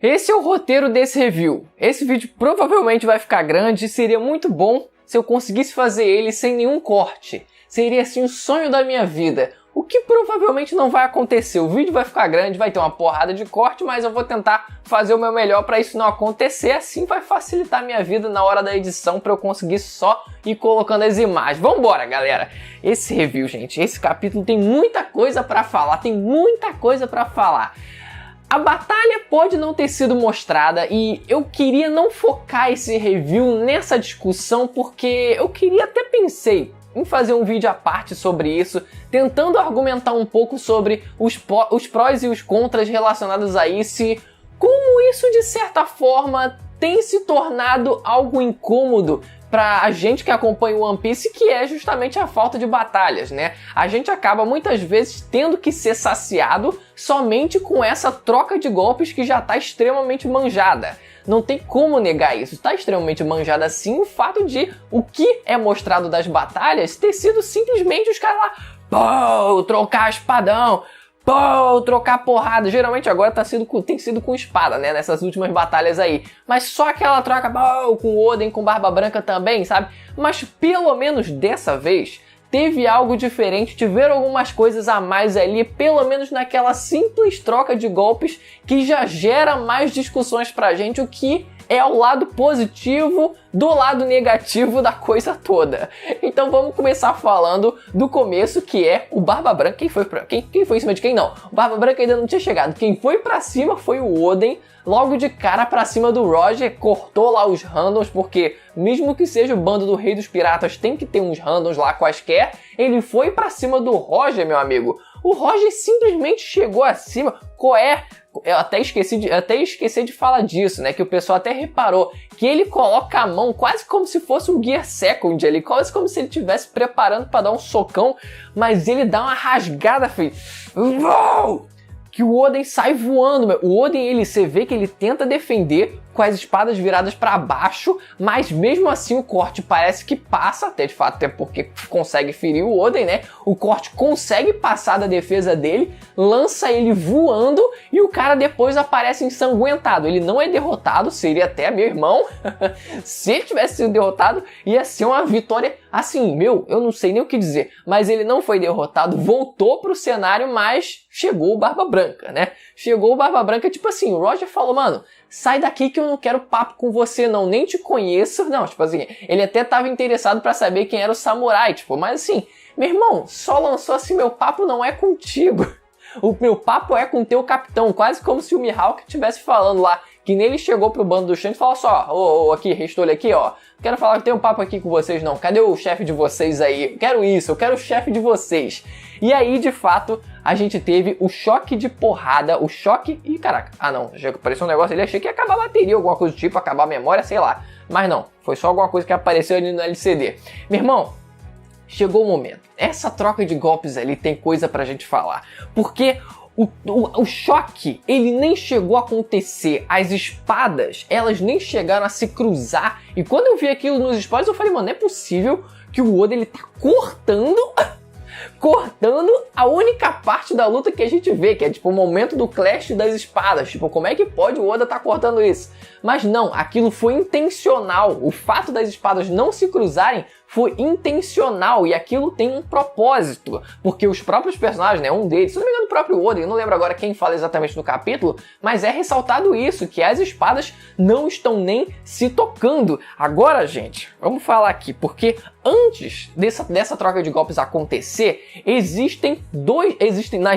Esse é o roteiro desse review. Esse vídeo provavelmente vai ficar grande e seria muito bom se eu conseguisse fazer ele sem nenhum corte. Seria assim um sonho da minha vida. O que provavelmente não vai acontecer. O vídeo vai ficar grande, vai ter uma porrada de corte, mas eu vou tentar fazer o meu melhor para isso não acontecer. Assim vai facilitar a minha vida na hora da edição para eu conseguir só ir colocando as imagens. Vambora, galera! Esse review, gente, esse capítulo tem muita coisa para falar, A batalha pode não ter sido mostrada e eu queria não focar esse review nessa discussão porque eu queria até pensei em fazer um vídeo à parte sobre isso, tentando argumentar um pouco sobre os prós e os contras relacionados a isso e como isso de certa forma tem se tornado algo incômodo pra gente que acompanha o One Piece, que é justamente a falta de batalhas, né? A gente acaba muitas vezes tendo que ser saciado somente com essa troca de golpes que já tá extremamente manjada. Não tem como negar isso, tá extremamente manjada sim o fato de o que é mostrado das batalhas ter sido simplesmente os caras lá, pô, trocar espadão, pô, trocar porrada. Geralmente agora tem sido com espada, né, nessas últimas batalhas aí. Mas só aquela troca, pô, com Oden, com Barba Branca também, sabe? Mas pelo menos dessa vez teve algo diferente, tiveram algumas coisas a mais ali, pelo menos naquela simples troca de golpes que já gera mais discussões pra gente, o que é o lado positivo do lado negativo da coisa toda. Então vamos começar falando do começo, que é o Barba Branca. Quem foi em cima de quem? Não, o Barba Branca ainda não tinha chegado. Quem foi pra cima foi o Oden, logo de cara pra cima do Roger, cortou lá os randoms, porque mesmo que seja o bando do Rei dos Piratas, tem que ter uns randoms lá quaisquer. Ele foi pra cima do Roger, meu amigo. O Roger simplesmente chegou acima. Qual é? Eu até esqueci de falar disso, né? Que o pessoal até reparou que ele coloca a mão quase como se fosse um Gear Second ali, quase como se ele estivesse preparando para dar um socão, mas ele dá uma rasgada, filho. Uou! Que o Oden sai voando, meu. O Oden, você vê que ele tenta defender com as espadas viradas para baixo, mas mesmo assim o corte parece que passa, até de fato, até porque consegue ferir o Oden, né? O corte consegue passar da defesa dele, lança ele voando e o cara depois aparece ensanguentado. Ele não é derrotado, seria até meu irmão. Se ele tivesse sido derrotado, ia ser uma vitória assim, eu não sei nem o que dizer, mas ele não foi derrotado, voltou pro cenário, mas chegou o Barba Branca, né? Chegou o Barba Branca, tipo assim, o Roger falou, mano, sai daqui que eu não quero papo com você não, nem te conheço. Não, tipo assim, ele até tava interessado pra saber quem era o samurai, tipo, mas assim, meu irmão, só lançou assim, meu papo não é contigo. O meu papo é com o teu capitão, quase como se o Mihawk estivesse falando lá, que nele chegou pro bando do Shanks e falou só, ô, aqui, Restolho aqui, ó, quero falar que tem um papo aqui com vocês não, cadê o chefe de vocês aí? Quero isso, eu quero o chefe de vocês. E aí, de fato, a gente teve o choque de porrada, o choque... Ih, caraca, não, apareceu um negócio ali, achei que ia acabar a bateria, alguma coisa do tipo, acabar a memória, sei lá. Mas não, foi só alguma coisa que apareceu ali no LCD. Meu irmão, chegou o momento. Essa troca de golpes ali tem coisa pra gente falar. Porque o choque, ele nem chegou a acontecer. As espadas, elas nem chegaram a se cruzar. E quando eu vi aquilo nos spoilers, eu falei, mano, não é possível que o Oda, ele tá cortando a única parte da luta que a gente vê, que é tipo o momento do clash das espadas. Tipo, como é que pode o Oda tá cortando isso? Mas não, aquilo foi intencional. O fato das espadas não se cruzarem foi intencional e aquilo tem um propósito, porque os próprios personagens, né, um deles, se não me engano o próprio Oden, eu não lembro agora quem fala exatamente no capítulo, mas é ressaltado isso, que as espadas não estão nem se tocando. Agora, gente, vamos falar aqui, porque antes dessa troca de golpes acontecer, existem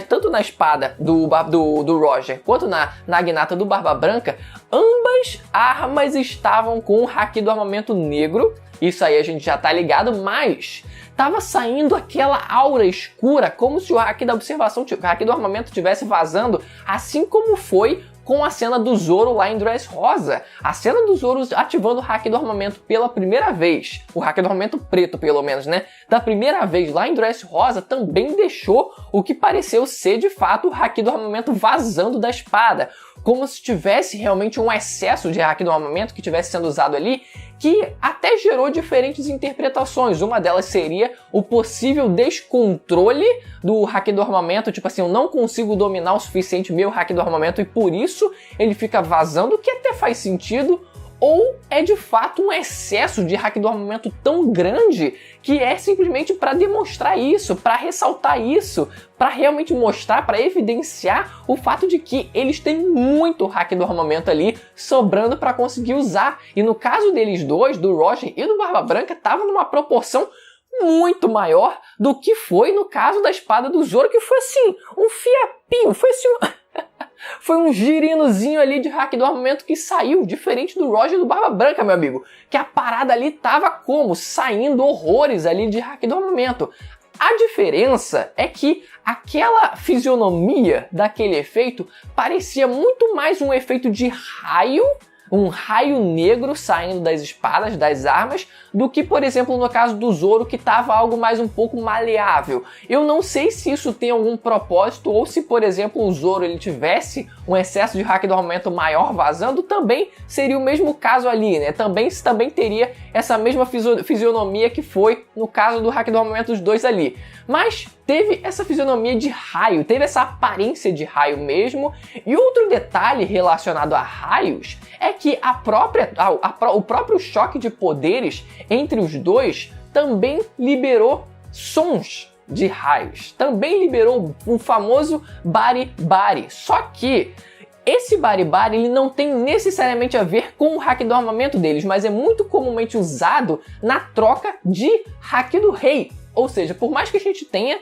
tanto na espada do Roger quanto na Naginata do Barba Branca, ambas armas estavam com o haki do armamento negro. Isso aí a gente já tá ligado, mas tava saindo aquela aura escura, como se o haki da observação, o haki do armamento estivesse vazando, assim como foi com a cena do Zoro lá em Dressrosa. A cena do Zoro ativando o haki do armamento pela primeira vez, o haki do armamento preto pelo menos, né? Da primeira vez lá em Dressrosa também deixou o que pareceu ser de fato o haki do armamento vazando da espada. como se tivesse realmente um excesso de hack do armamento que estivesse sendo usado ali, que até gerou diferentes interpretações. Uma delas seria o possível descontrole do hack do armamento, tipo assim, eu não consigo dominar o suficiente meu hack do armamento e por isso ele fica vazando, o que até faz sentido. Ou é de fato um excesso de hack do armamento tão grande que é simplesmente para demonstrar isso, para ressaltar isso, para realmente mostrar, para evidenciar o fato de que eles têm muito hack do armamento ali sobrando para conseguir usar. E no caso deles dois, do Roger e do Barba Branca, estava numa proporção muito maior do que foi no caso da espada do Zoro, que foi assim, um fiapinho, foi assim... Foi um girinozinho ali de hack do armamento que saiu, diferente do Roger e do Barba Branca, meu amigo. Que a parada ali tava como? Saindo horrores ali de hack do armamento. A diferença é que aquela fisionomia daquele efeito parecia muito mais um efeito de raio, um raio negro saindo das espadas, das armas, do que, por exemplo, no caso do Zoro, que estava algo mais um pouco maleável. Eu não sei se isso tem algum propósito, ou se, por exemplo, o Zoro ele tivesse um excesso de hack do armamento maior vazando, também seria o mesmo caso ali, né? Também teria essa mesma fisionomia que foi no caso do hack do armamento dos dois ali. Mas teve essa fisionomia de raio, teve essa aparência de raio mesmo. E outro detalhe relacionado a raios é que o próprio choque de poderes entre os dois também liberou sons de raios. Também liberou o famoso bari-bari. Só que esse bari-bari ele não tem necessariamente a ver com o hack do armamento deles, mas é muito comumente usado na troca de hack do rei. Ou seja, por mais que a gente tenha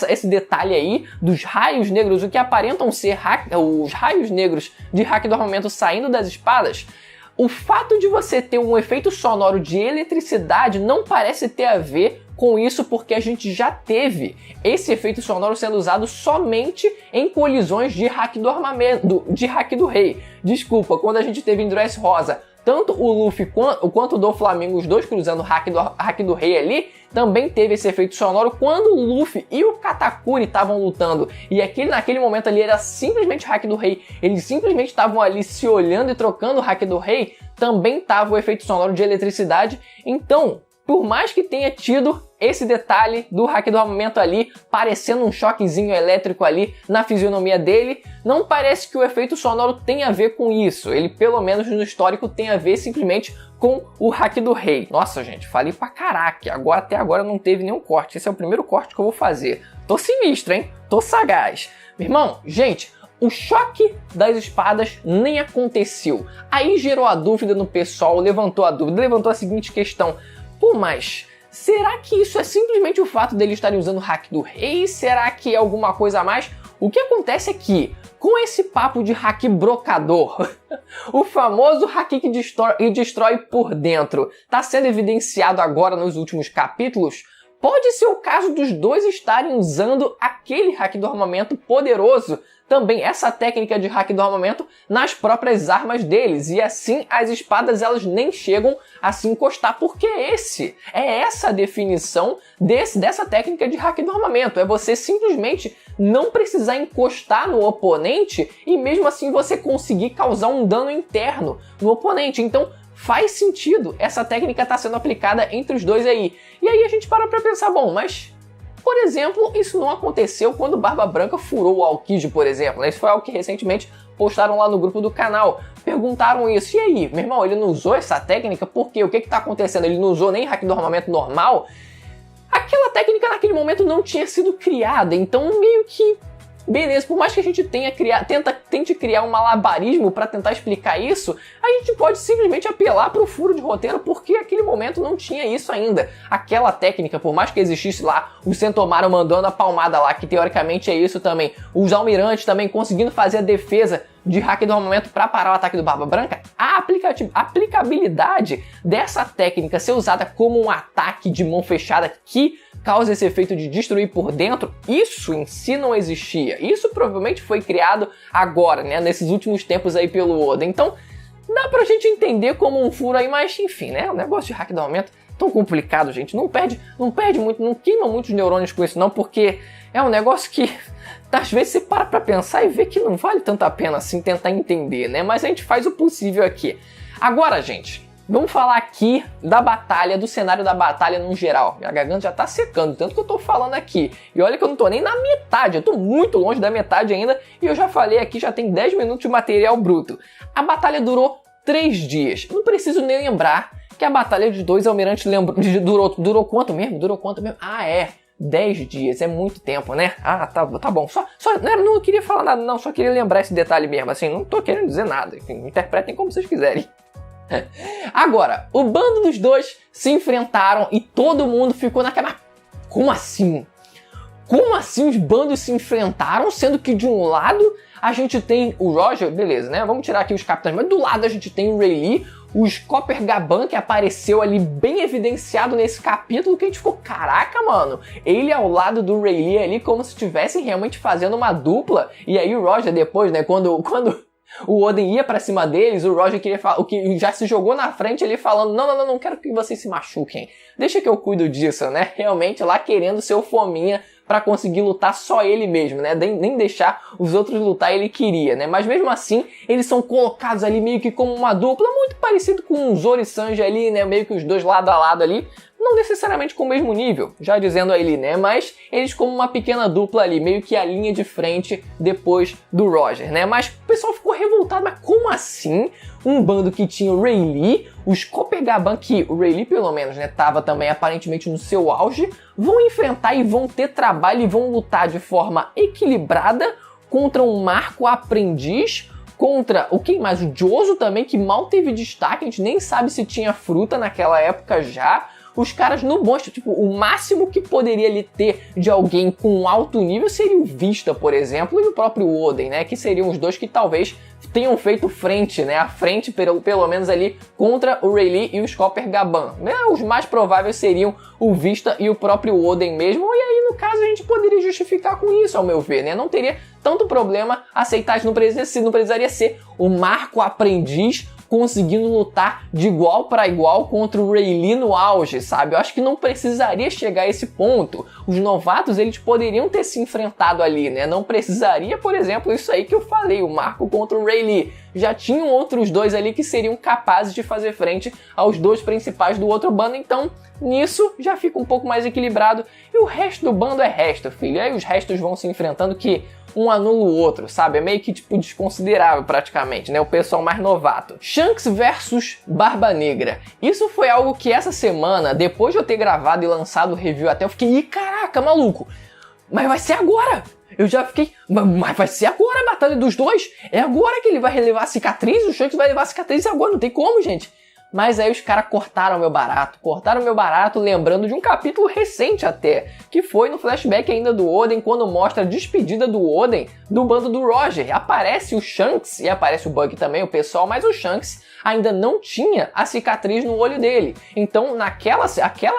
esse detalhe aí dos raios negros, o que aparentam ser os raios negros de hack do armamento saindo das espadas, o fato de você ter um efeito sonoro de eletricidade não parece ter a ver com isso, porque a gente já teve esse efeito sonoro sendo usado somente em colisões de hack do armamento, de hack do rei. Desculpa, quando a gente teve em Dressrosa, tanto o Luffy quanto o Doflamingo, os dois cruzando o hack do rei ali, também teve esse efeito sonoro quando o Luffy e o Katakuri estavam lutando. E naquele momento ali era simplesmente hack do rei. Eles simplesmente estavam ali se olhando e trocando o hack do rei. Também tava o efeito sonoro de eletricidade. Então, por mais que tenha tido esse detalhe do hack do armamento ali, parecendo um choquezinho elétrico ali na fisionomia dele, não parece que o efeito sonoro tenha a ver com isso. Ele, pelo menos no histórico, tem a ver simplesmente com o hack do rei. Nossa, gente, falei pra caraca. Até agora não teve nenhum corte. Esse é o primeiro corte que eu vou fazer. Tô sinistro, hein? Tô sagaz. Meu irmão, gente, o choque das espadas nem aconteceu. Aí gerou a dúvida no pessoal, levantou a seguinte questão. Pô, mas será que isso é simplesmente o fato deles estarem usando o hack do rei? Será que é alguma coisa a mais? O que acontece é que, com esse papo de hack brocador, o famoso hack que destrói por dentro, está sendo evidenciado agora nos últimos capítulos, pode ser o caso dos dois estarem usando aquele hack do armamento poderoso, também essa técnica de hack do armamento nas próprias armas deles, e assim as espadas elas nem chegam a se encostar, porque essa a definição dessa técnica de hack do armamento, é você simplesmente não precisar encostar no oponente e mesmo assim você conseguir causar um dano interno no oponente. Então faz sentido essa técnica estar sendo aplicada entre os dois aí. E aí a gente para pra pensar, bom, mas por exemplo, isso não aconteceu quando Barba Branca furou o Aokiji, por exemplo. Isso foi algo que recentemente postaram lá no grupo do canal. Perguntaram isso. E aí, meu irmão, ele não usou essa técnica? Por quê? O que está acontecendo? Ele não usou nem hack do armamento normal? Aquela técnica naquele momento não tinha sido criada, então meio que... beleza, por mais que a gente tente criar um malabarismo para tentar explicar isso, a gente pode simplesmente apelar para o furo de roteiro, porque naquele momento não tinha isso ainda. Aquela técnica, por mais que existisse lá o Sentomaru mandando a palmada lá, que teoricamente é isso também, os almirantes também conseguindo fazer a defesa de hack do armamento para parar o ataque do Barba Branca, a aplicabilidade dessa técnica ser usada como um ataque de mão fechada que causa esse efeito de destruir por dentro, isso em si não existia. Isso provavelmente foi criado agora, né, nesses últimos tempos aí pelo Oda. Então, dá pra gente entender como um furo aí, mas enfim, né, o negócio de hack do armamento, tão complicado, gente. Não perde muito, não queima muitos neurônios com isso não, porque é um negócio que às vezes você para pra pensar e vê que não vale tanto a pena assim tentar entender, né? Mas a gente faz o possível aqui. Agora, gente, vamos falar aqui da batalha, do cenário da batalha no geral. Minha garganta já tá secando, tanto que eu tô falando aqui. E olha que eu não tô nem na metade, eu tô muito longe da metade ainda. E eu já falei aqui, já tem 10 minutos de material bruto. A batalha durou 3 dias. Não preciso nem lembrar que a batalha dos dois almirantes durou quanto mesmo? Durou quanto mesmo? Ah, é. 10 dias, é muito tempo, né? Ah, tá bom. Só não queria falar nada, não. Só queria lembrar esse detalhe mesmo. Assim, não tô querendo dizer nada. Enfim, interpretem como vocês quiserem. Agora, o bando dos dois se enfrentaram e todo mundo ficou naquela... Como assim? Como assim os bandos se enfrentaram, sendo que de um lado a gente tem o Roger, beleza, né? Vamos tirar aqui os capitães, mas do lado a gente tem o Rayleigh, o Copper Gaban, que apareceu ali bem evidenciado nesse capítulo, que a gente ficou, caraca, mano, ele ao lado do Rayleigh ali como se estivessem realmente fazendo uma dupla. E aí o Roger depois, né, quando o Oden ia pra cima deles, o Roger queria falar, o que já se jogou na frente ali falando, não quero que vocês se machuquem, deixa que eu cuido disso, né? Realmente lá querendo ser o fominha pra conseguir lutar só ele mesmo, né? Nem deixar os outros lutar ele queria, né? Mas mesmo assim, eles são colocados ali meio que como uma dupla, muito parecido com o Zoro e Sanji ali, né? Meio que os dois lado a lado ali. Não necessariamente com o mesmo nível, já dizendo aí, né? Mas eles como uma pequena dupla ali, meio que a linha de frente depois do Roger, né? Mas o pessoal ficou revoltado, mas como assim? Um bando que tinha o Rayleigh, os Copper Gaban, que o Rayleigh pelo menos, né, tava também aparentemente no seu auge, vão enfrentar e vão ter trabalho e vão lutar de forma equilibrada contra um Marco Aprendiz, contra o quem mais? O Jozo também, que mal teve destaque, a gente nem sabe se tinha fruta naquela época já. Os caras no monstro, tipo, o máximo que poderia ali ter de alguém com alto nível seria o Vista, por exemplo, e o próprio Oden, né? Que seriam os dois que talvez tenham feito frente, né? A frente, pelo menos ali, contra o Rayleigh e os Copper Gaban. Né? Os mais prováveis seriam o Vista e o próprio Oden mesmo, e aí, no caso, a gente poderia justificar com isso, ao meu ver, né? Não teria tanto problema aceitar isso, não precisaria ser o Marco Aprendiz conseguindo lutar de igual para igual contra o Rayleigh no auge, sabe? Eu acho que não precisaria chegar a esse ponto. Os novatos, eles poderiam ter se enfrentado ali, né? Não precisaria, por exemplo, isso aí que eu falei, o Marco contra o Rayleigh. Já tinham outros dois ali que seriam capazes de fazer frente aos dois principais do outro bando, então nisso já fica um pouco mais equilibrado. E o resto do bando é resto, filho. Aí os restos vão se enfrentando que um anula o outro, sabe? É meio que tipo desconsiderável praticamente, né? O pessoal mais novato. Shanks versus Barba Negra. Isso foi algo que essa semana, depois de eu ter gravado e lançado o review até, eu fiquei, ih, caraca, maluco! Mas vai ser agora! Eu já fiquei, mas vai ser agora a batalha dos dois? É agora que ele vai levar a cicatriz? O Shanks vai levar a cicatriz agora, não tem como, gente! Mas aí os caras cortaram meu barato, lembrando de um capítulo recente até, que foi no flashback ainda do Oden, quando mostra a despedida do Oden do bando do Roger. Aparece o Shanks e aparece o Bug também, o pessoal, mas o Shanks ainda não tinha a cicatriz no olho dele. Então, aquela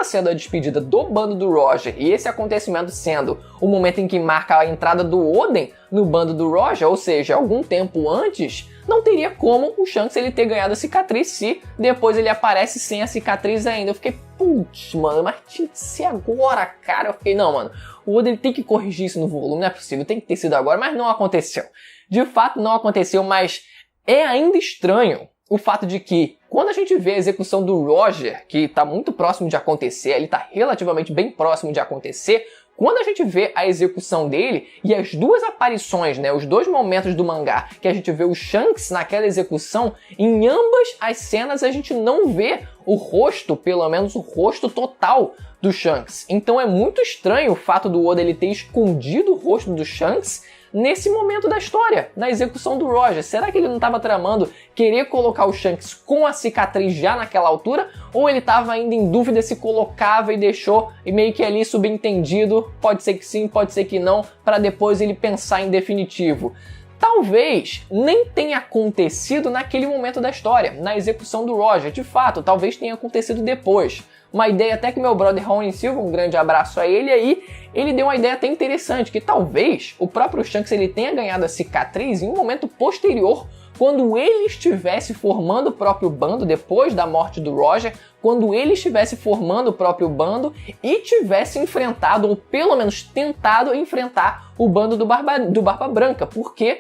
sendo a despedida do bando do Roger e esse acontecimento sendo o momento em que marca a entrada do Oden no bando do Roger, ou seja, algum tempo antes, não teria como o Shanks ele ter ganhado a cicatriz se depois ele aparece sem a cicatriz ainda. Eu fiquei, putz, mano, mas tinha que ser agora, cara. Eu fiquei, não, mano, o Oden tem que corrigir isso no volume, não é possível, tem que ter sido agora, mas não aconteceu. De fato, não aconteceu, mas é ainda estranho o fato de que, quando a gente vê a execução do Roger, que está muito próximo de acontecer, ele está relativamente bem próximo de acontecer, quando a gente vê a execução dele e as duas aparições, né, os dois momentos do mangá que a gente vê o Shanks naquela execução, em ambas as cenas a gente não vê o rosto, pelo menos o rosto total do Shanks. Então é muito estranho o fato do Oda ele ter escondido o rosto do Shanks nesse momento da história, na execução do Roger. Será que ele não estava tramando querer colocar o Shanks com a cicatriz já naquela altura? Ou ele estava ainda em dúvida se colocava e deixou meio que ali subentendido, pode ser que sim, pode ser que não, para depois ele pensar em definitivo? Talvez nem tenha acontecido naquele momento da história, na execução do Roger. De fato, talvez tenha acontecido depois. Uma ideia até que meu brother Rony Silva, um grande abraço a ele aí, ele deu uma ideia até interessante, que talvez o próprio Shanks ele tenha ganhado a cicatriz em um momento posterior quando ele estivesse formando o próprio bando depois da morte do Roger, quando ele estivesse formando o próprio bando e tivesse enfrentado, ou pelo menos tentado enfrentar o bando do Barba Branca, porque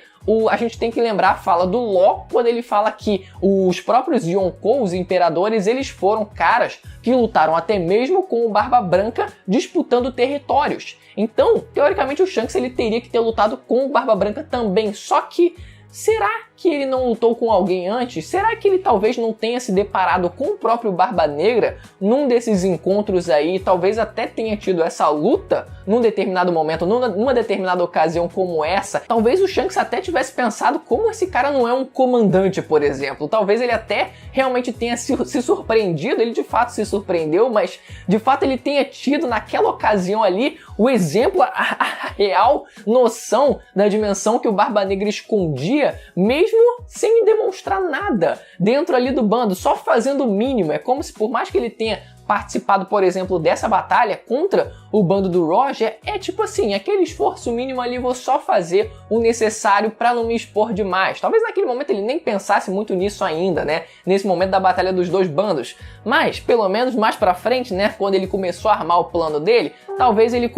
a gente tem que lembrar a fala do Law, quando ele fala que os próprios Yonkou, os imperadores, eles foram caras que lutaram até mesmo com o Barba Branca disputando territórios. Então, teoricamente, o Shanks ele teria que ter lutado com o Barba Branca também, só que será que ele não lutou com alguém antes? Será que ele talvez não tenha se deparado com o próprio Barba Negra num desses encontros aí? Talvez até tenha tido essa luta num determinado momento, numa determinada ocasião como essa. Talvez o Shanks até tivesse pensado como esse cara não é um comandante, por exemplo. Talvez ele até realmente tenha se surpreendido, ele de fato se surpreendeu, mas de fato ele tenha tido naquela ocasião ali o exemplo, a real noção da dimensão que o Barba Negra escondia, mesmo sem demonstrar nada dentro ali do bando, só fazendo o mínimo. É como se, por mais que ele tenha participado, por exemplo, dessa batalha contra o bando do Roger, é tipo assim, aquele esforço mínimo ali, vou só fazer o necessário para não me expor demais. Talvez naquele momento ele nem pensasse muito nisso ainda, né? Nesse momento da batalha dos dois bandos. Mas, pelo menos mais pra frente, né? Quando ele começou a armar o plano dele, talvez ele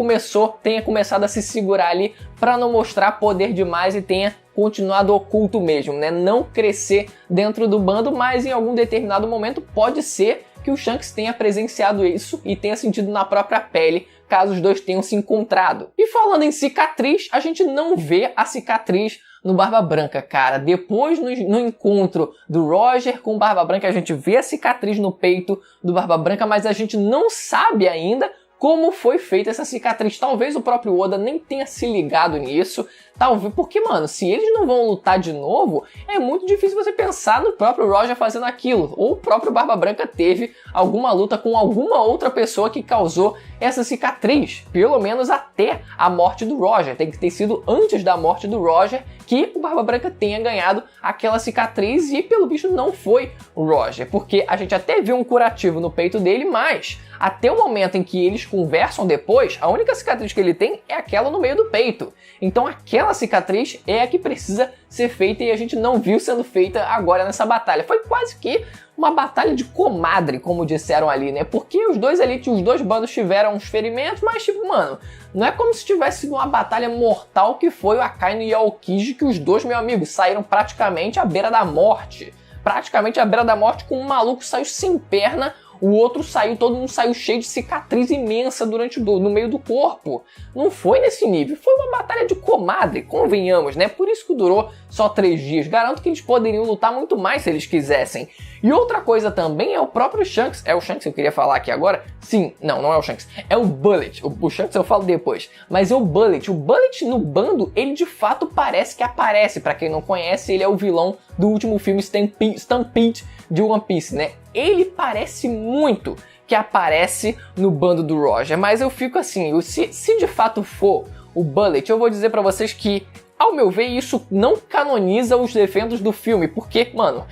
tenha começado a se segurar ali para não mostrar poder demais e tenha continuado oculto mesmo, né? Não crescer dentro do bando, mas em algum determinado momento pode ser que o Shanks tenha presenciado isso e tenha sentido na própria pele, caso os dois tenham se encontrado. E falando em cicatriz, a gente não vê a cicatriz no Barba Branca, cara. Depois, no encontro do Roger com o Barba Branca, a gente vê a cicatriz no peito do Barba Branca, mas a gente não sabe ainda como foi feita essa cicatriz. Talvez o próprio Oda nem tenha se ligado nisso. Talvez, porque, mano, se eles não vão lutar de novo, é muito difícil você pensar no próprio Roger fazendo aquilo. Ou o próprio Barba Branca teve alguma luta com alguma outra pessoa que causou essa cicatriz. Pelo menos até a morte do Roger. Tem que ter sido antes da morte do Roger que o Barba Branca tenha ganhado aquela cicatriz, e pelo visto não foi o Roger, porque a gente até vê um curativo no peito dele, mas até o momento em que eles conversam depois, a única cicatriz que ele tem é aquela no meio do peito. Então aquela cicatriz é a que precisa ser feita e a gente não viu sendo feita agora nessa batalha. Foi quase que uma batalha de comadre, como disseram ali, né? Porque os dois bandos tiveram uns ferimentos, mas tipo, mano, não é como se tivesse sido uma batalha mortal que foi o Akainu e o Aokiji, que os dois, meu amigo, saíram praticamente à beira da morte. Praticamente à beira da morte, com um maluco saiu sem perna, o outro saiu, todo mundo saiu cheio de cicatriz imensa no meio do corpo. Não foi nesse nível, foi uma batalha de comadre, convenhamos, né? Por isso que durou só 3 dias. Garanto que eles poderiam lutar muito mais se eles quisessem. E outra coisa também é o próprio Shanks. É o Shanks que eu queria falar aqui agora? Sim, não é o Shanks. É o Bullet. O Shanks eu falo depois. Mas é o Bullet. O Bullet no bando, ele de fato parece que aparece. Pra quem não conhece, ele é o vilão do último filme Stampede de One Piece, né? Ele parece muito que aparece no bando do Roger. Mas eu fico assim, se de fato for o Bullet, eu vou dizer pra vocês que, ao meu ver, isso não canoniza os eventos do filme, porque, mano,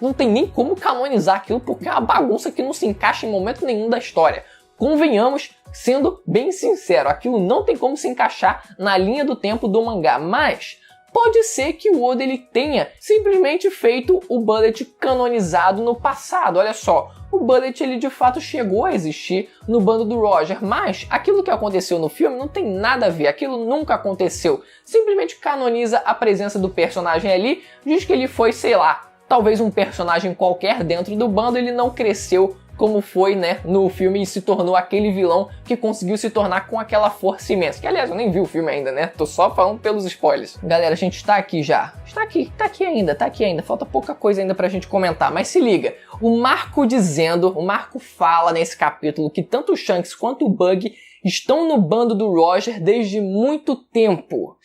não tem nem como canonizar aquilo, porque é uma bagunça que não se encaixa em momento nenhum da história. Convenhamos, sendo bem sincero, aquilo não tem como se encaixar na linha do tempo do mangá, mas pode ser que o Oda ele tenha simplesmente feito o Bullet canonizado no passado. Olha só, o Bullet ele de fato chegou a existir no bando do Roger, mas aquilo que aconteceu no filme não tem nada a ver, aquilo nunca aconteceu. Simplesmente canoniza a presença do personagem ali, diz que ele foi, sei lá, talvez um personagem qualquer dentro do bando, ele não cresceu como foi, né, no filme e se tornou aquele vilão que conseguiu se tornar com aquela força imensa. Que, aliás, eu nem vi o filme ainda, né? Tô só falando pelos spoilers. Galera, a gente está aqui já. Tá aqui ainda. Falta pouca coisa ainda pra gente comentar. Mas se liga, o Marco fala nesse capítulo que tanto o Shanks quanto o Bug estão no bando do Roger desde muito tempo.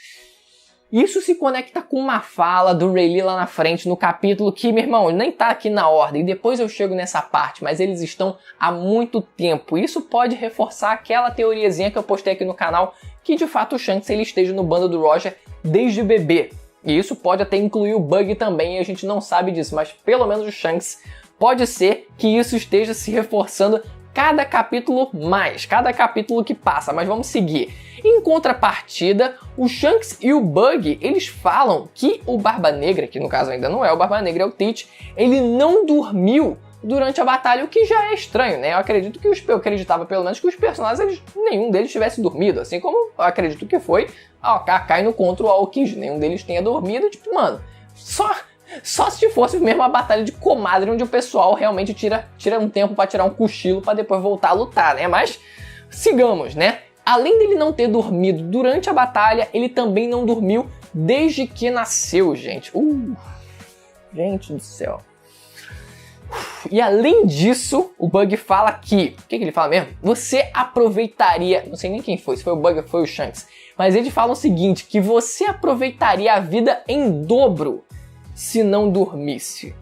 Isso se conecta com uma fala do Rayleigh lá na frente no capítulo que, meu irmão, nem tá aqui na ordem, depois eu chego nessa parte, mas eles estão há muito tempo. Isso pode reforçar aquela teoriazinha que eu postei aqui no canal, que de fato o Shanks ele esteja no bando do Roger desde bebê. E isso pode até incluir o Bug também, e a gente não sabe disso, mas pelo menos o Shanks pode ser que isso esteja se reforçando cada capítulo mais, cada capítulo que passa, mas vamos seguir. Em contrapartida, o Shanks e o Buggy, eles falam que o Barba Negra, que no caso ainda não é o Barba Negra, é o Teach, ele não dormiu durante a batalha, o que já é estranho, né? Eu acreditava pelo menos que os personagens, nenhum deles tivesse dormido, assim como eu acredito que foi a Akainu contra o Aokiji, nenhum deles tenha dormido, tipo, mano, só se fosse mesmo a batalha de comadre, onde o pessoal realmente tira um tempo pra tirar um cochilo pra depois voltar a lutar, né? Mas sigamos, né? Além dele não ter dormido durante a batalha, ele também não dormiu desde que nasceu, gente. Gente do céu. E além disso, o Bug fala que... O que ele fala mesmo? Você aproveitaria... Não sei nem quem foi, se foi o Bug ou foi o Shanks. Mas ele fala o seguinte, que você aproveitaria a vida em dobro se não dormisse.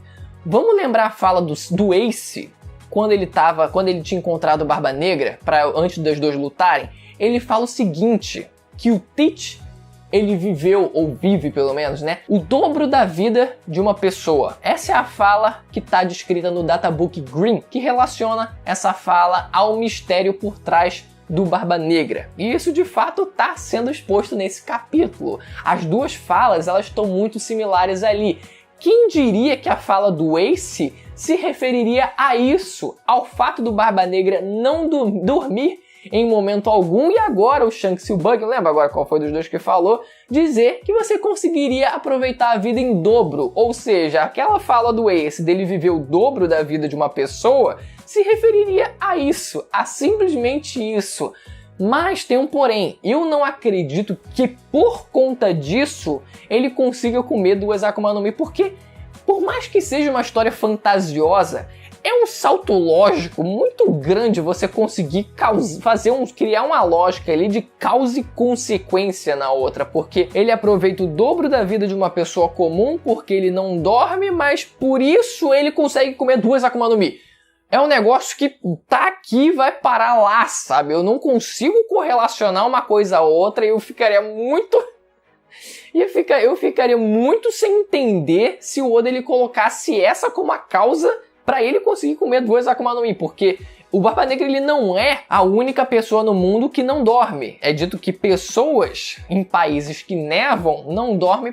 Vamos lembrar a fala do Ace, quando ele tinha encontrado o Barba Negra, antes dos dois lutarem. Ele fala o seguinte, que o Teach, ele viveu, ou vive pelo menos, né, o dobro da vida de uma pessoa. Essa é a fala que está descrita no Databook Green, que relaciona essa fala ao mistério por trás do Barba Negra. E isso de fato está sendo exposto nesse capítulo. As duas falas, elas estão muito similares ali. Quem diria que a fala do Ace se referiria a isso, ao fato do Barba Negra não dormir em momento algum, e agora o Shanks e o Bug, não lembro agora qual foi dos dois que falou, dizer que você conseguiria aproveitar a vida em dobro, ou seja, aquela fala do Ace dele viver o dobro da vida de uma pessoa, se referiria a isso, a simplesmente isso. Mas tem um porém, eu não acredito que por conta disso ele consiga comer duas Akuma no Mi, porque por mais que seja uma história fantasiosa, é um salto lógico muito grande você conseguir criar uma lógica ali de causa e consequência na outra, porque ele aproveita o dobro da vida de uma pessoa comum porque ele não dorme, mas por isso ele consegue comer duas Akuma no Mi. É um negócio que tá aqui e vai parar lá, sabe? Eu não consigo correlacionar uma coisa a outra e eu ficaria muito sem entender se o Oda ele colocasse essa como a causa para ele conseguir comer duas Akuma no Mi, porque o Barba Negra ele não é a única pessoa no mundo que não dorme. É dito que pessoas em países que nevam não dormem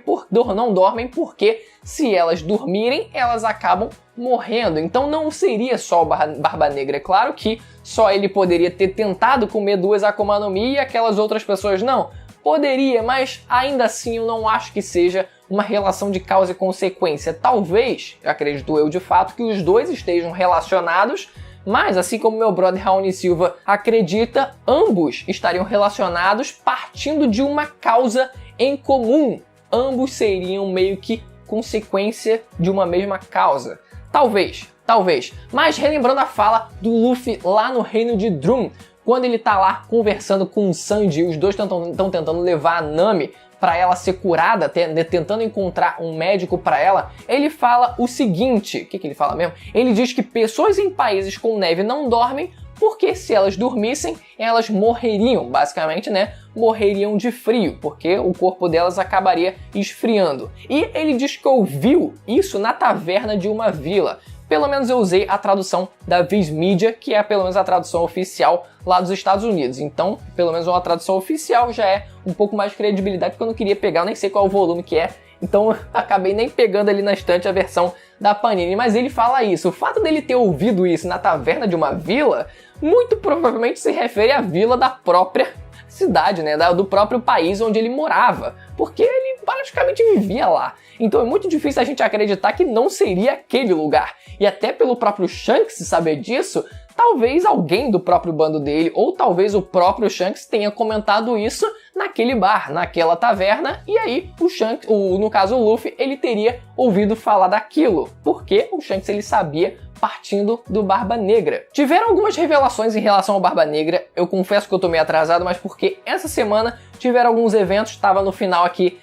porque se elas dormirem, elas acabam morrendo. Então não seria só o Barba Negra. É claro que só ele poderia ter tentado comer duas Akuma no Mi e aquelas outras pessoas não. Poderia, mas ainda assim eu não acho que seja uma relação de causa e consequência. Talvez, acredito eu de fato, que os dois estejam relacionados, mas assim como meu brother Raoni Silva acredita, ambos estariam relacionados partindo de uma causa em comum. Ambos seriam meio que consequência de uma mesma causa. Talvez. Mas relembrando a fala do Luffy lá no reino de Drum, quando ele tá lá conversando com o Sanji, os dois estão tentando levar a Nami para ela ser curada, tentando encontrar um médico para ela, ele fala o seguinte, o que ele fala mesmo? Ele diz que pessoas em países com neve não dormem porque se elas dormissem, elas morreriam, basicamente, né? Morreriam de frio, porque o corpo delas acabaria esfriando. E ele diz que ouviu isso na taverna de uma vila. Pelo menos eu usei a tradução da Viz Media, que é pelo menos a tradução oficial lá dos Estados Unidos. Então, pelo menos uma tradução oficial já é um pouco mais de credibilidade, porque eu não queria pegar, eu nem sei qual o volume que é. Então, acabei nem pegando ali na estante a versão da Panini. Mas ele fala isso. O fato dele ter ouvido isso na taverna de uma vila, muito provavelmente se refere à vila da própria cidade, né? Do próprio país onde ele morava. Porque ele praticamente vivia lá. Então é muito difícil a gente acreditar que não seria aquele lugar. E até pelo próprio Shanks saber disso, talvez alguém do próprio bando dele, ou talvez o próprio Shanks tenha comentado isso naquele bar, naquela taverna, e aí o Shanks, no caso o Luffy, ele teria ouvido falar daquilo, porque o Shanks ele sabia partindo do Barba Negra. Tiveram algumas revelações em relação ao Barba Negra, eu confesso que eu tô meio atrasado, mas porque essa semana tiveram alguns eventos, estava no final aqui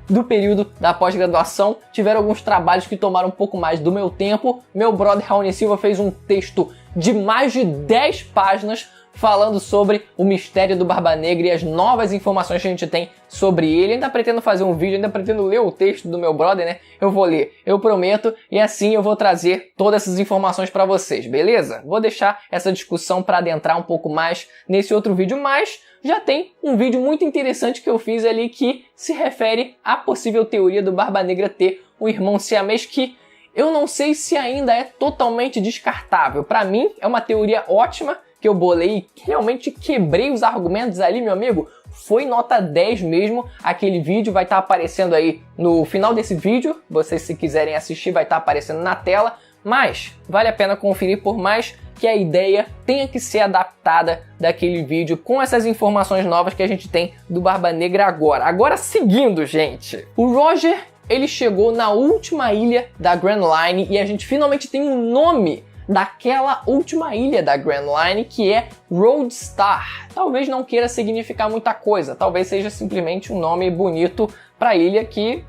do período da pós-graduação, tiveram alguns trabalhos que tomaram um pouco mais do meu tempo. Meu brother Raoni Silva fez um texto de mais de 10 páginas falando sobre o mistério do Barba Negra e as novas informações que a gente tem sobre ele. Ainda pretendo fazer um vídeo, ainda pretendo ler o texto do meu brother, né? Eu vou ler, eu prometo, e assim eu vou trazer todas essas informações para vocês, beleza? Vou deixar essa discussão para adentrar um pouco mais nesse outro vídeo, mas já tem um vídeo muito interessante que eu fiz ali que se refere à possível teoria do Barba Negra ter um irmão siamês que eu não sei se ainda é totalmente descartável. Para mim, é uma teoria ótima que eu bolei e realmente quebrei os argumentos ali, meu amigo. Foi nota 10 mesmo. Aquele vídeo vai estar aparecendo aí no final desse vídeo. Vocês, se quiserem assistir, vai estar aparecendo na tela. Mas vale a pena conferir, por mais que a ideia tenha que ser adaptada daquele vídeo com essas informações novas que a gente tem do Barba Negra agora. Agora seguindo, gente. O Roger, ele chegou na última ilha da Grand Line e a gente finalmente tem um nome daquela última ilha da Grand Line, que é Roadstar. Talvez não queira significar muita coisa, talvez seja simplesmente um nome bonito para a ilha, que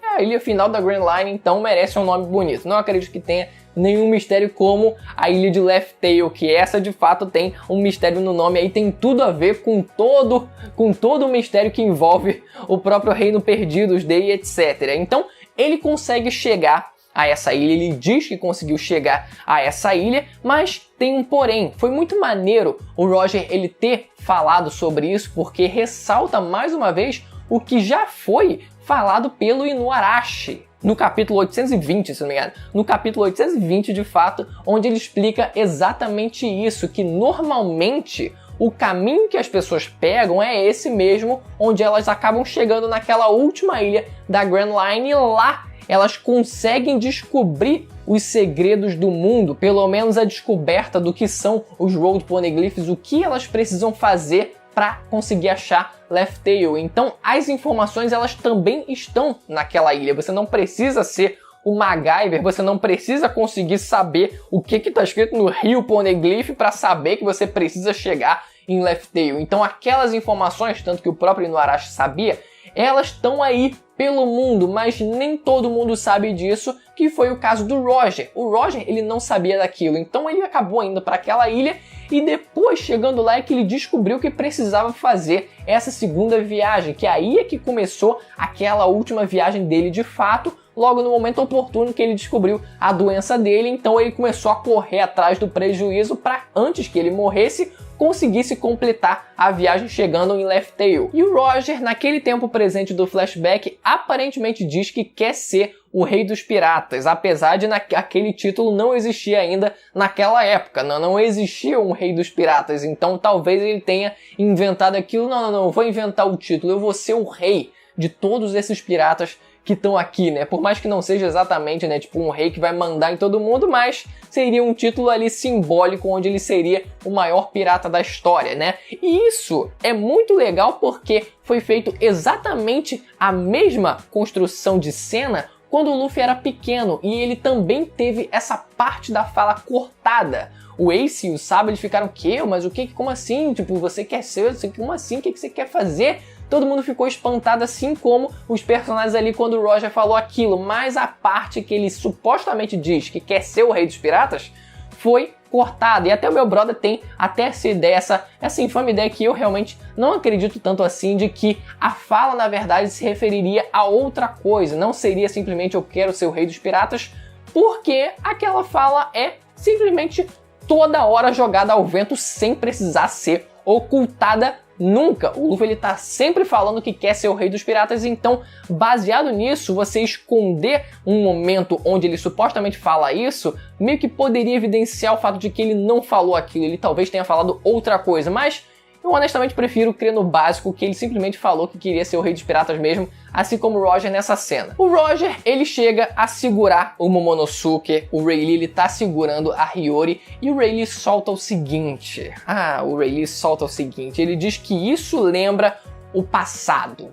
é a ilha final da Grand Line, então merece um nome bonito. Não acredito que tenha nenhum mistério como a ilha de Laugh Tale, que essa de fato tem um mistério no nome, aí tem tudo a ver com todo o mistério que envolve o próprio Reino Perdido, os Day, etc. Então ele consegue chegar a essa ilha, ele diz que conseguiu chegar a essa ilha, mas tem um porém. Foi muito maneiro o Roger ele ter falado sobre isso, porque ressalta mais uma vez o que já foi falado pelo Inuarashi no capítulo 820, se não me engano. No capítulo 820, de fato, onde ele explica exatamente isso, que normalmente o caminho que as pessoas pegam é esse mesmo, onde elas acabam chegando naquela última ilha da Grand Line e lá elas conseguem descobrir os segredos do mundo, pelo menos a descoberta do que são os Road Poneglyphs, o que elas precisam fazer para conseguir achar Laugh Tale. Então as informações elas também estão naquela ilha, você não precisa ser o MacGyver, você não precisa conseguir saber o que está escrito no Rio Poneglyph para saber que você precisa chegar em Laugh Tale. Então aquelas informações, tanto que o próprio Inuarashi sabia, elas estão aí pelo mundo, mas nem todo mundo sabe disso, que foi o caso do Roger. O Roger, ele não sabia daquilo, então ele acabou indo para aquela ilha e depois, chegando lá, é que ele descobriu que precisava fazer essa segunda viagem, que aí é que começou aquela última viagem dele de fato, logo no momento oportuno que ele descobriu a doença dele, então ele começou a correr atrás do prejuízo para, antes que ele morresse, conseguisse completar a viagem chegando em Laugh Tale. E o Roger, naquele tempo presente do flashback, aparentemente diz que quer ser o Rei dos Piratas, apesar de aquele título não existir ainda naquela época, não existia um Rei dos Piratas, então talvez ele tenha inventado aquilo, não, vou inventar o título, eu vou ser o rei de todos esses piratas que estão aqui, né? Por mais que não seja exatamente, né, tipo um rei que vai mandar em todo mundo, mas seria um título ali simbólico onde ele seria o maior pirata da história, né? E isso é muito legal porque foi feito exatamente a mesma construção de cena quando o Luffy era pequeno e ele também teve essa parte da fala cortada. O Ace e o Sabo, eles ficaram, que? Mas o que? Como assim? Tipo, você quer ser? Como assim? O que você quer fazer? Todo mundo ficou espantado, assim como os personagens ali quando o Roger falou aquilo. Mas a parte que ele supostamente diz que quer ser o Rei dos Piratas foi cortada. E até o meu brother tem até essa ideia, essa infame ideia que eu realmente não acredito tanto assim, de que a fala, na verdade, se referiria a outra coisa. Não seria simplesmente eu quero ser o Rei dos Piratas, porque aquela fala é simplesmente toda hora jogada ao vento sem precisar ser ocultada nunca. O Luffy ele tá sempre falando que quer ser o Rei dos Piratas, então baseado nisso, você esconder um momento onde ele supostamente fala isso, meio que poderia evidenciar o fato de que ele não falou aquilo, ele talvez tenha falado outra coisa, mas eu honestamente prefiro crer no básico, que ele simplesmente falou que queria ser o Rei dos Piratas mesmo, assim como o Roger nessa cena. O Roger, ele chega a segurar o Momonosuke, o Rayleigh, ele tá segurando a Hiyori, e o Rayleigh solta o seguinte. Ele diz que isso lembra o passado.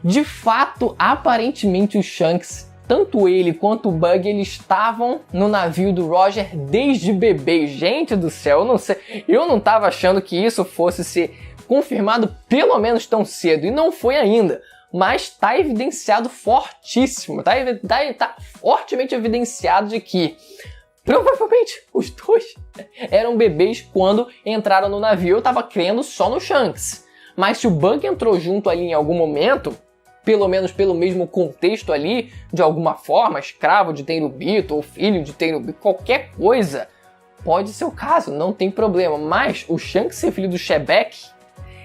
De fato, aparentemente o Shanks, tanto ele quanto o Bug, eles estavam no navio do Roger desde bebê. Gente do céu, eu não sei. Eu não tava achando que isso fosse ser confirmado pelo menos tão cedo. E não foi ainda. Mas tá evidenciado fortíssimo. Tá fortemente evidenciado de que provavelmente os dois eram bebês quando entraram no navio. Eu tava crendo só no Shanks. Mas se o Bug entrou junto ali em algum momento, pelo menos pelo mesmo contexto ali, de alguma forma, escravo de Tenryubito ou filho de Tenryubito, qualquer coisa, pode ser o caso, não tem problema. Mas o Shanks ser filho do Shebeck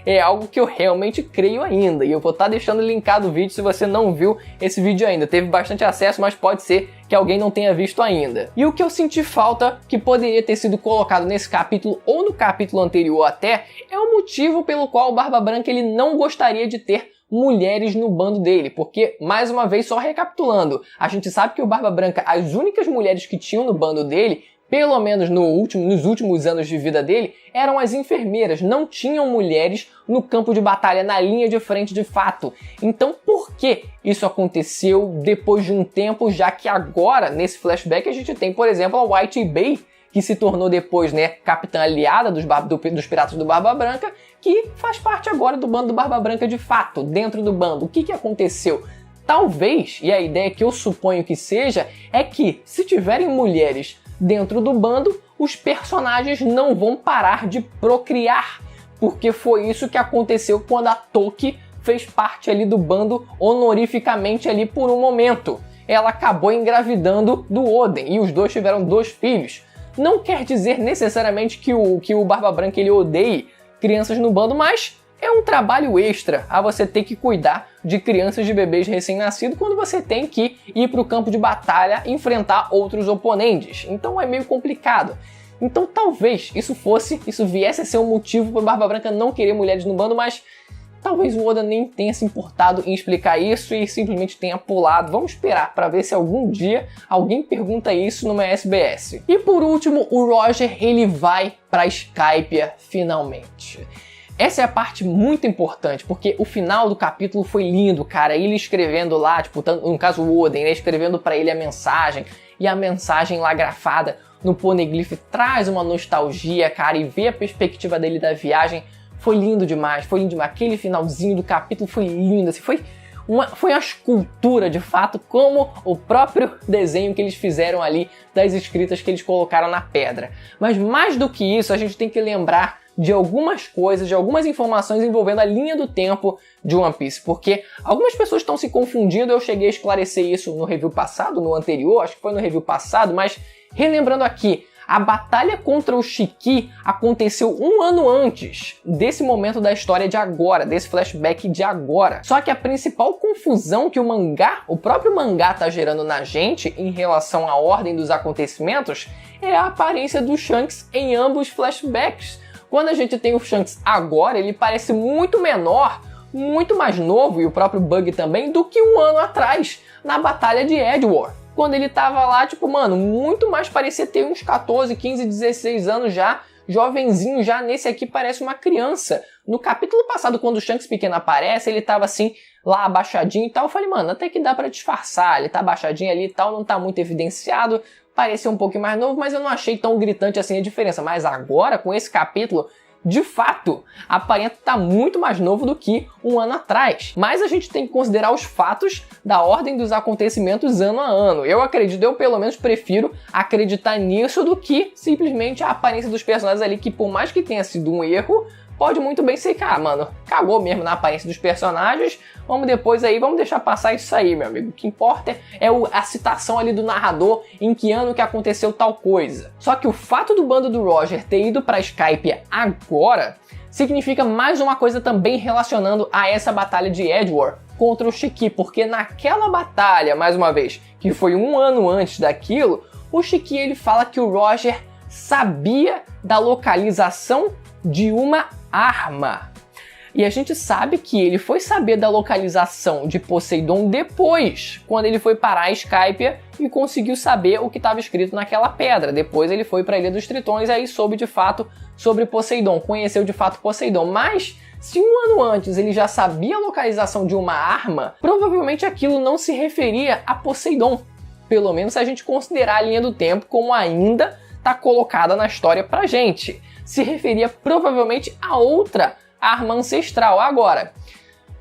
é algo que eu realmente creio ainda. E eu vou estar deixando linkado o vídeo se você não viu esse vídeo ainda. Teve bastante acesso, mas pode ser que alguém não tenha visto ainda. E o que eu senti falta, que poderia ter sido colocado nesse capítulo ou no capítulo anterior até, é o motivo pelo qual o Barba Branca ele não gostaria de ter mulheres no bando dele. Porque, mais uma vez, só recapitulando, a gente sabe que o Barba Branca, as únicas mulheres que tinham no bando dele, pelo menos nos últimos anos de vida dele, eram as enfermeiras. Não tinham mulheres no campo de batalha, na linha de frente de fato. Então por que isso aconteceu depois de um tempo, já que agora, nesse flashback, a gente tem, por exemplo, a Whitey Bay, que se tornou depois, né, capitã aliada dos Piratas do Barba Branca, que faz parte agora do bando do Barba Branca de fato, dentro do bando. O que aconteceu? Talvez, e a ideia que eu suponho que seja, é que se tiverem mulheres dentro do bando, os personagens não vão parar de procriar, porque foi isso que aconteceu quando a Toki fez parte ali do bando honorificamente ali por um momento. Ela acabou engravidando do Oden e os dois tiveram 2 filhos. Não quer dizer necessariamente que o Barba Branca ele odeie crianças no bando, mas é um trabalho extra a você ter que cuidar de crianças de bebês recém-nascidos quando você tem que ir para o campo de batalha enfrentar outros oponentes. Então é meio complicado. Então talvez isso viesse a ser um motivo para o Barba Branca não querer mulheres no bando, mas talvez o Oda nem tenha se importado em explicar isso e simplesmente tenha pulado. Vamos esperar para ver se algum dia alguém pergunta isso numa SBS. E por último, o Roger ele vai para Skypiea finalmente. Essa é a parte muito importante, porque o final do capítulo foi lindo, cara. Ele escrevendo lá, tipo, no caso o Oden, né, escrevendo pra ele a mensagem, e a mensagem lá grafada no poneglyph traz uma nostalgia, cara, e ver a perspectiva dele da viagem foi lindo demais, foi lindo demais. Aquele finalzinho do capítulo foi lindo, assim, foi uma escultura, de fato, como o próprio desenho que eles fizeram ali das escritas que eles colocaram na pedra. Mas mais do que isso, a gente tem que lembrar de algumas coisas, de algumas informações envolvendo a linha do tempo de One Piece, porque algumas pessoas estão se confundindo. Eu cheguei a esclarecer isso no review passado, no anterior, acho que foi no review passado, mas relembrando aqui, a batalha contra o Shiki aconteceu 1 ano antes desse momento da história de agora, desse flashback de agora. Só que a principal confusão que o próprio mangá tá gerando na gente em relação à ordem dos acontecimentos é a aparência do Shanks em ambos flashbacks. Quando a gente tem o Shanks agora, ele parece muito menor, muito mais novo, e o próprio Bug também, do que 1 ano atrás, na Batalha de Edward. Quando ele tava lá, tipo, mano, muito mais parecia ter uns 14, 15, 16 anos já, jovenzinho já. Nesse aqui parece uma criança. No capítulo passado, quando o Shanks pequeno aparece, ele tava assim, lá abaixadinho e tal. Eu falei, mano, até que dá pra disfarçar, ele tá abaixadinho ali e tal, não tá muito evidenciado. Parecia um pouco mais novo, mas eu não achei tão gritante assim a diferença. Mas agora, com esse capítulo, de fato, aparenta estar muito mais novo do que 1 ano atrás. Mas a gente tem que considerar os fatos da ordem dos acontecimentos ano a ano. Eu pelo menos prefiro acreditar nisso do que simplesmente a aparência dos personagens ali, que por mais que tenha sido um erro, pode muito bem ser que, mano, cagou mesmo na aparência dos personagens, vamos deixar passar isso aí, meu amigo. O que importa é a citação ali do narrador em que ano que aconteceu tal coisa. Só que o fato do bando do Roger ter ido pra Skypiea agora significa mais uma coisa também relacionando a essa batalha de Edward contra o Shiki, porque naquela batalha, mais uma vez, que foi 1 ano antes daquilo, o Shiki ele fala que o Roger sabia da localização de uma arma. E a gente sabe que ele foi saber da localização de Poseidon depois, quando ele foi parar a Skypiea e conseguiu saber o que estava escrito naquela pedra. Depois ele foi para a Ilha dos Tritões e aí soube de fato sobre Poseidon, conheceu de fato Poseidon. Mas se 1 ano antes ele já sabia a localização de uma arma, provavelmente aquilo não se referia a Poseidon. Pelo menos se a gente considerar a linha do tempo como ainda está colocada na história pra gente. Se referia provavelmente a outra arma ancestral. Agora,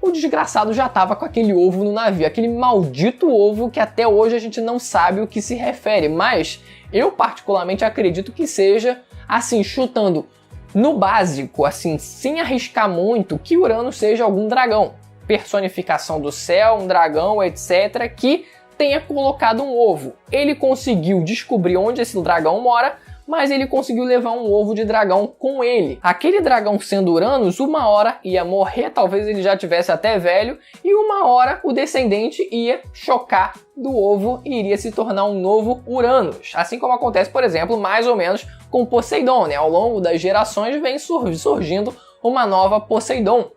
o desgraçado já estava com aquele ovo no navio, aquele maldito ovo que até hoje a gente não sabe o que se refere, mas eu particularmente acredito que seja assim, chutando no básico, assim, sem arriscar muito, que Uranus seja algum dragão. Personificação do céu, um dragão, etc., que tenha colocado um ovo. Ele conseguiu descobrir onde esse dragão mora, mas ele conseguiu levar um ovo de dragão com ele. Aquele dragão, sendo Uranus, uma hora ia morrer, talvez ele já tivesse até velho, e uma hora o descendente ia chocar do ovo e iria se tornar um novo Uranus. Assim como acontece, por exemplo, mais ou menos com Poseidon, né? Ao longo das gerações vem surgindo uma nova Poseidon.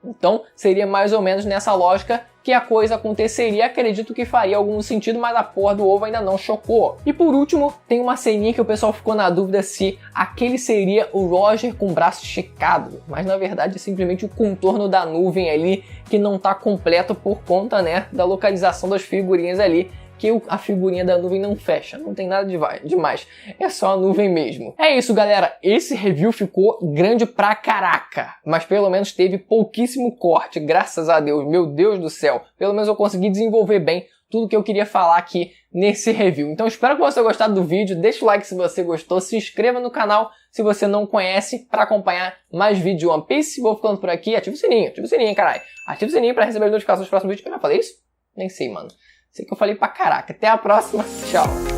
Então seria mais ou menos nessa lógica que a coisa aconteceria. Acredito que faria algum sentido, mas a porra do ovo ainda não chocou. E por último, tem uma ceninha que o pessoal ficou na dúvida se aquele seria o Roger com o braço esticado, mas na verdade é simplesmente o contorno da nuvem ali que não está completo por conta, né, da localização das figurinhas ali, que a figurinha da nuvem não fecha, não tem nada demais, é só a nuvem mesmo. É isso, galera, esse review ficou grande pra caraca, mas pelo menos teve pouquíssimo corte, graças a Deus, meu Deus do céu, pelo menos eu consegui desenvolver bem tudo que eu queria falar aqui nesse review. Então espero que você tenha gostado do vídeo, deixa o like se você gostou, se inscreva no canal se você não conhece para acompanhar mais vídeos de One Piece. Vou ficando por aqui, ativa o sininho, caralho. Ativa o sininho para receber as notificações dos próximos vídeos. Eu já falei isso? Nem sei, mano. Sei que eu falei pra caraca. Até a próxima. Tchau.